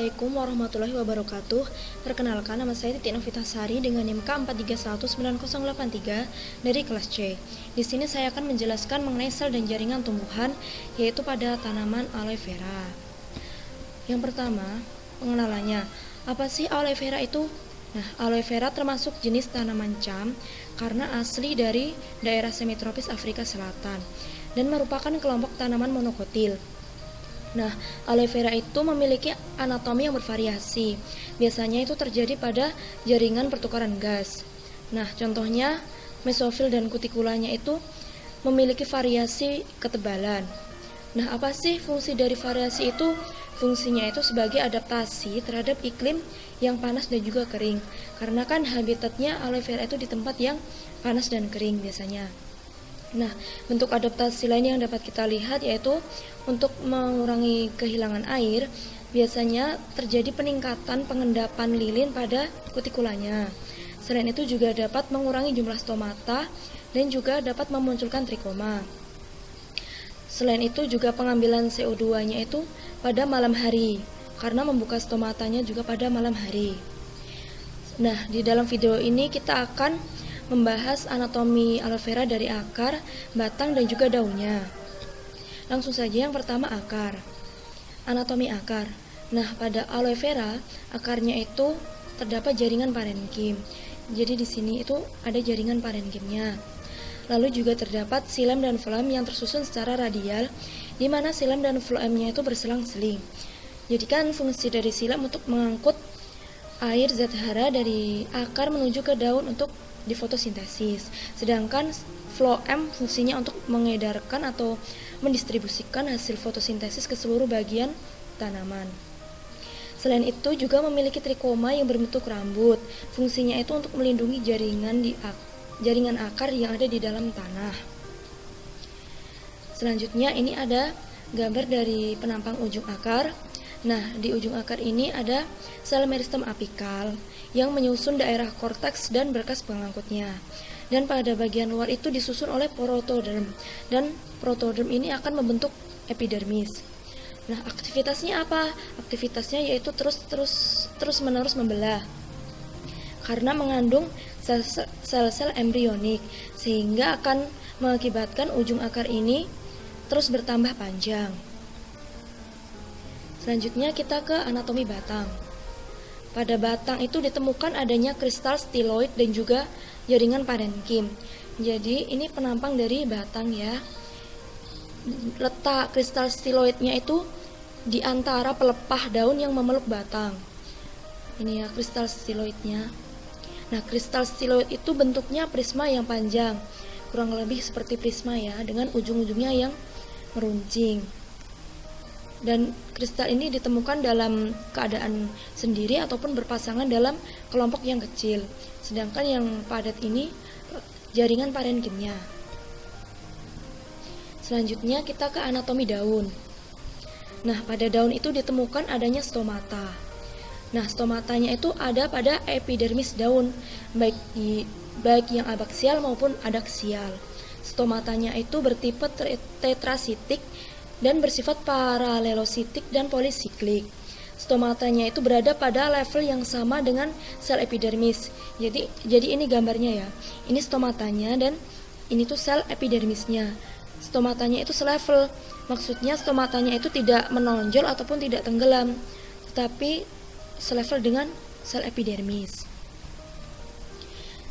Assalamualaikum warahmatullahi wabarakatuh. Perkenalkan, nama saya Titik Novitasari dengan NIM K43198083 dari kelas C. Di sini saya akan menjelaskan mengenai sel dan jaringan tumbuhan, yaitu pada tanaman aloe vera. Yang pertama, pengenalannya. Apa sih aloe vera itu? Nah, aloe vera termasuk jenis tanaman cam karena asli dari daerah semitropis Afrika Selatan dan merupakan kelompok tanaman monokotil. Nah, aloe vera itu memiliki anatomi yang bervariasi. Biasanya itu terjadi pada jaringan pertukaran gas. Nah, contohnya mesofil dan kutikulanya itu memiliki variasi ketebalan. Nah, apa sih fungsi dari variasi itu? Fungsinya itu sebagai adaptasi terhadap iklim yang panas dan juga kering. Karena kan habitatnya aloe vera itu di tempat yang panas dan kering biasanya. Nah, bentuk adaptasi lain yang dapat kita lihat yaitu untuk mengurangi kehilangan air, biasanya terjadi peningkatan pengendapan lilin pada kutikulanya. Selain itu juga dapat mengurangi jumlah stomata dan juga dapat memunculkan trikoma. Selain itu juga pengambilan CO2-nya itu pada malam hari, karena membuka stomatanya juga pada malam hari. Nah, di dalam video ini kita akan membahas anatomi aloe vera dari akar, batang, dan juga daunnya. Langsung saja yang pertama akar. Anatomi akar. Nah, pada aloe vera, akarnya itu terdapat jaringan parenkim. Jadi di sini itu ada jaringan parenkimnya. Lalu juga terdapat xilem dan floem yang tersusun secara radial, di mana xilem dan floemnya itu berselang-seling. Jadi kan fungsi dari xilem untuk mengangkut air zat hara dari akar menuju ke daun untuk difotosintesis, sedangkan floem fungsinya untuk mengedarkan atau mendistribusikan hasil fotosintesis ke seluruh bagian tanaman. Selain itu juga memiliki trikoma yang berbentuk rambut, fungsinya itu untuk melindungi jaringan akar yang ada di dalam tanah. Selanjutnya ini ada gambar dari penampang ujung akar. Nah, di ujung akar ini ada sel meristem apikal yang menyusun daerah korteks dan berkas pengangkutnya. Dan pada bagian luar itu disusun oleh protoderm, dan protoderm ini akan membentuk epidermis. Nah, aktivitasnya apa? Aktivitasnya yaitu terus-menerus membelah karena mengandung sel-sel embrionik, sehingga akan mengakibatkan ujung akar ini terus bertambah panjang. Selanjutnya kita ke anatomi batang. Pada batang itu ditemukan adanya kristal stiloid dan juga jaringan parenkim. Jadi ini penampang dari batang ya. Letak kristal stiloidnya itu di antara pelepah daun yang memeluk batang. Ini ya kristal stiloidnya. Nah, kristal stiloid itu bentuknya prisma yang panjang, kurang lebih seperti prisma ya, dengan ujung-ujungnya yang meruncing. Dan kristal ini ditemukan dalam keadaan sendiri ataupun berpasangan dalam kelompok yang kecil. Sedangkan yang padat ini jaringan parenkimnya. Selanjutnya kita ke anatomi daun. Nah, pada daun itu ditemukan adanya stomata. Nah, stomatanya itu ada pada epidermis daun, baik yang abaksial maupun adaksial. Stomatanya itu bertipe tetrasitik dan bersifat paralelositik dan polisiklik. Stomatanya itu berada pada level yang sama dengan sel epidermis. Jadi ini gambarnya ya. Ini stomatanya dan ini tuh sel epidermisnya. Stomatanya itu selevel. Maksudnya stomatanya itu tidak menonjol ataupun tidak tenggelam, tetapi selevel dengan sel epidermis.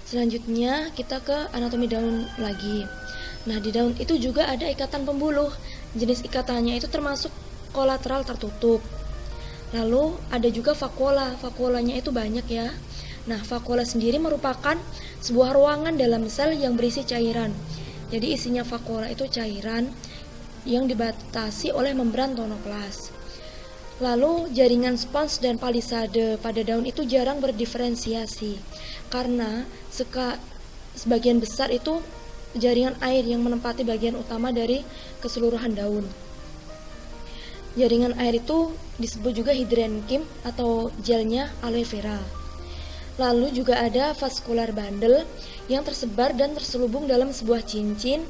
Selanjutnya kita ke anatomi daun lagi. Nah, di daun itu juga ada ikatan pembuluh. Jenis ikatannya itu termasuk kolateral tertutup. Lalu ada juga vakuola. Vakuolanya itu banyak ya. Nah, vakuola sendiri merupakan sebuah ruangan dalam sel yang berisi cairan. Jadi isinya vakuola itu cairan yang dibatasi oleh membran tonoplas. Lalu jaringan spons dan palisade pada daun itu jarang berdiferensiasi karena sebagian besar itu jaringan air yang menempati bagian utama dari keseluruhan daun. Jaringan air itu disebut juga hidrenkim atau gelnya aloe vera. Lalu juga ada vascular bundle yang tersebar dan terselubung dalam sebuah cincin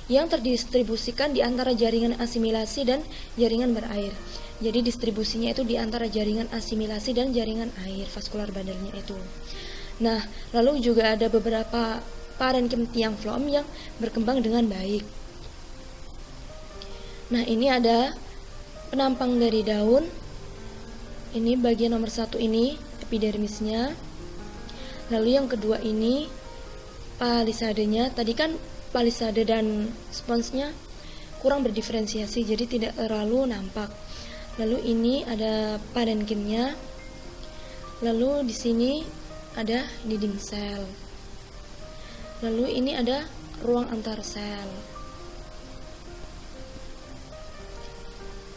yang terdistribusikan di antara jaringan asimilasi dan jaringan berair. Jadi distribusinya itu di antara jaringan asimilasi dan jaringan air, vaskular bandelnya itu. Nah, lalu juga ada beberapa parenkim tiang phloem yang berkembang dengan baik. Nah, ini ada penampang dari daun. Ini bagian nomor 1 ini epidermisnya. Lalu yang kedua ini palisadenya. Tadi kan palisade dan sponsnya kurang berdiferensiasi, jadi tidak terlalu nampak. Lalu ini ada parenkimnya. Lalu di sini ada dinding sel. Lalu ini ada ruang antar sel.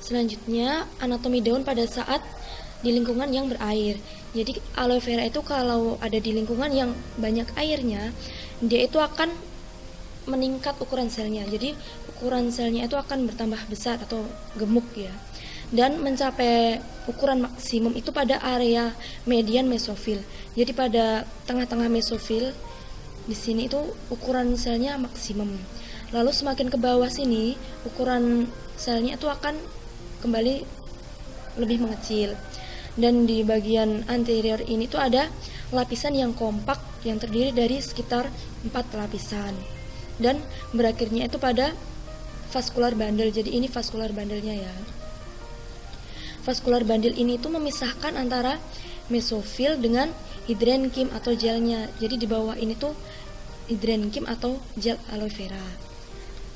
Selanjutnya, anatomi daun pada saat di lingkungan yang berair. Jadi aloe vera itu kalau ada di lingkungan yang banyak airnya, dia itu akan meningkat ukuran selnya. Jadi ukuran selnya itu akan bertambah besar atau gemuk ya. Dan mencapai ukuran maksimum itu pada area median mesofil. Jadi pada tengah-tengah mesofil di sini itu ukuran selnya maksimum. Lalu semakin ke bawah sini ukuran selnya itu akan kembali lebih mengecil. Dan di bagian anterior ini tuh ada lapisan yang kompak yang terdiri dari sekitar 4 lapisan. Dan berakhirnya itu pada vaskular bandel. Jadi ini vaskular bandelnya ya. Vaskular bandel ini tuh memisahkan antara mesofil dengan hidrenkim atau gelnya. Jadi di bawah ini tuh hidrenkim atau gel aloe vera.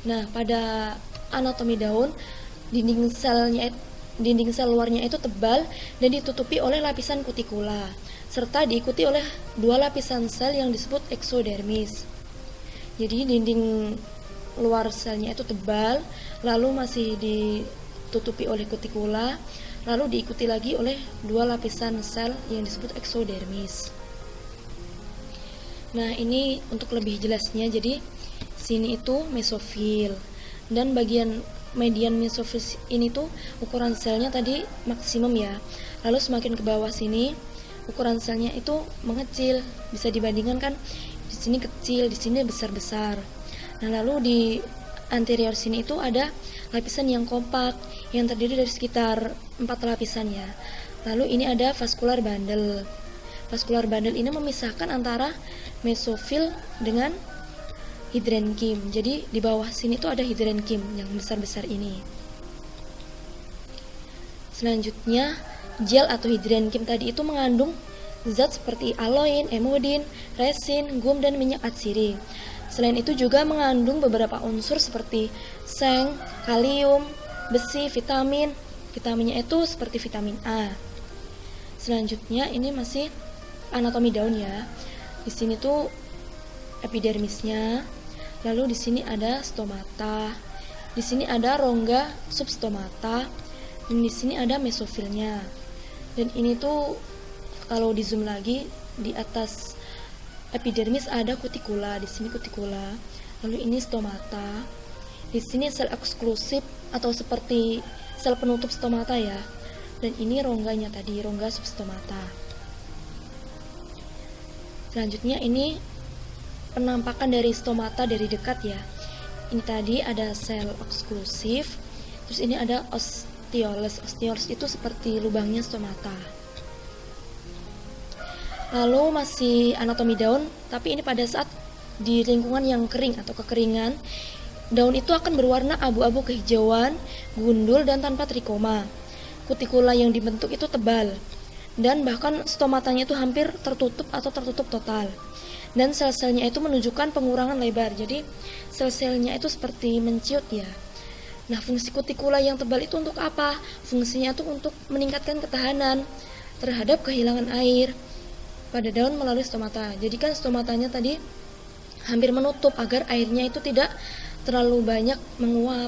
Nah, pada anatomi daun, dinding sel luarnya itu tebal dan ditutupi oleh lapisan kutikula, serta diikuti oleh 2 lapisan sel yang disebut eksodermis. Jadi dinding luar selnya itu tebal, lalu masih ditutupi oleh kutikula, lalu diikuti lagi oleh 2 lapisan sel yang disebut eksodermis. Nah, ini untuk lebih jelasnya, jadi sini itu mesofil, dan bagian median mesofil ini tuh ukuran selnya tadi maksimum ya. Lalu semakin ke bawah sini ukuran selnya itu mengecil, bisa dibandingkan kan di sini kecil, di sini besar-besar. Nah, lalu di anterior sini itu ada lapisan yang kompak yang terdiri dari sekitar 4 lapisan ya. Lalu ini ada vaskular bandel. Vaskular bandel ini memisahkan antara mesofil dengan hidrenkim. Jadi di bawah sini tuh ada hidrenkim yang besar-besar ini. Selanjutnya, gel atau hidrenkim tadi itu mengandung zat seperti aloin, emodin, resin, gum, dan minyak atsiri. Selain itu juga mengandung beberapa unsur seperti seng, kalium, besi, vitamin. Vitaminnya itu seperti vitamin A. Selanjutnya ini masih anatomi daun ya. Di sini tuh epidermisnya. Lalu di sini ada stomata. Di sini ada rongga substomata. Dan di sini ada mesofilnya. Dan ini tuh kalau di zoom lagi di atas epidermis ada kutikula. Di sini kutikula. Lalu ini stomata. Di sini sel eksklusif atau seperti sel penutup stomata ya. Dan ini rongganya tadi, rongga substomata. Selanjutnya ini penampakan dari stomata dari dekat ya. Ini tadi ada sel eksklusif. Terus ini ada osteoles. Osteoles itu seperti lubangnya stomata. Lalu masih anatomi daun, tapi ini pada saat di lingkungan yang kering atau kekeringan, daun itu akan berwarna abu-abu kehijauan, gundul, dan tanpa trikoma. Kutikula yang dibentuk itu tebal, dan bahkan stomatanya itu hampir tertutup atau tertutup total. Dan sel-selnya itu menunjukkan pengurangan lebar, jadi sel-selnya itu seperti menciut ya. Nah, fungsi kutikula yang tebal itu untuk apa? Fungsinya itu untuk meningkatkan ketahanan terhadap kehilangan air pada daun melalui stomata. Jadi kan stomatanya tadi hampir menutup agar airnya itu tidak terlalu banyak menguap.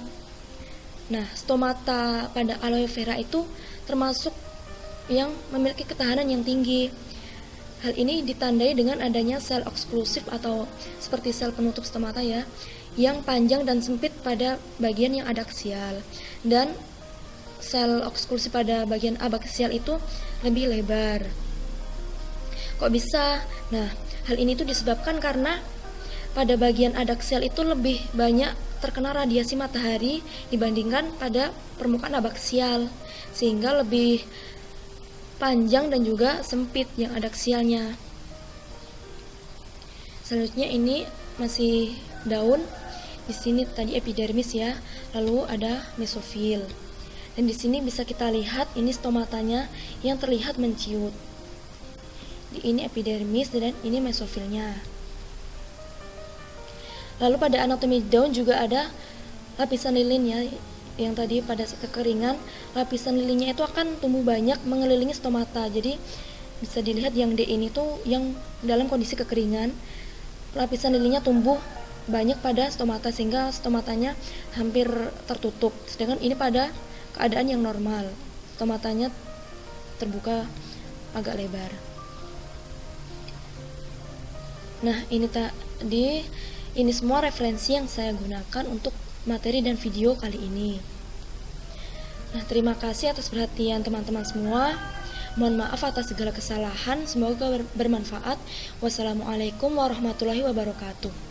Nah, stomata pada aloe vera itu termasuk yang memiliki ketahanan yang tinggi. Hal ini ditandai dengan adanya sel eksklusif atau seperti sel penutup stomata ya, yang panjang dan sempit pada bagian yang adaksial, dan sel eksklusif pada bagian abaksial itu lebih lebar. Kok bisa? Nah, hal ini tuh disebabkan karena pada bagian adaksial itu lebih banyak terkena radiasi matahari dibandingkan pada permukaan abaksial, sehingga lebih panjang dan juga sempit yang adaksialnya. Selanjutnya ini masih daun. Di sini tadi epidermis ya, lalu ada mesofil. Dan di sini bisa kita lihat ini stomatanya yang terlihat menciut. Ini epidermis dan ini mesofilnya. Lalu pada anatomi daun juga ada lapisan lilin ya, yang tadi pada saat kekeringan lapisan lilinnya itu akan tumbuh banyak mengelilingi stomata. Jadi bisa dilihat yang D ini tuh yang dalam kondisi kekeringan, lapisan lilinnya tumbuh banyak pada stomata sehingga stomatanya hampir tertutup. Sedangkan ini pada keadaan yang normal, stomatanya terbuka agak lebar. Nah, ini semua referensi yang saya gunakan untuk materi dan video kali ini. Nah, terima kasih atas perhatian teman-teman semua. Mohon maaf atas segala kesalahan, semoga bermanfaat. Wassalamualaikum warahmatullahi wabarakatuh.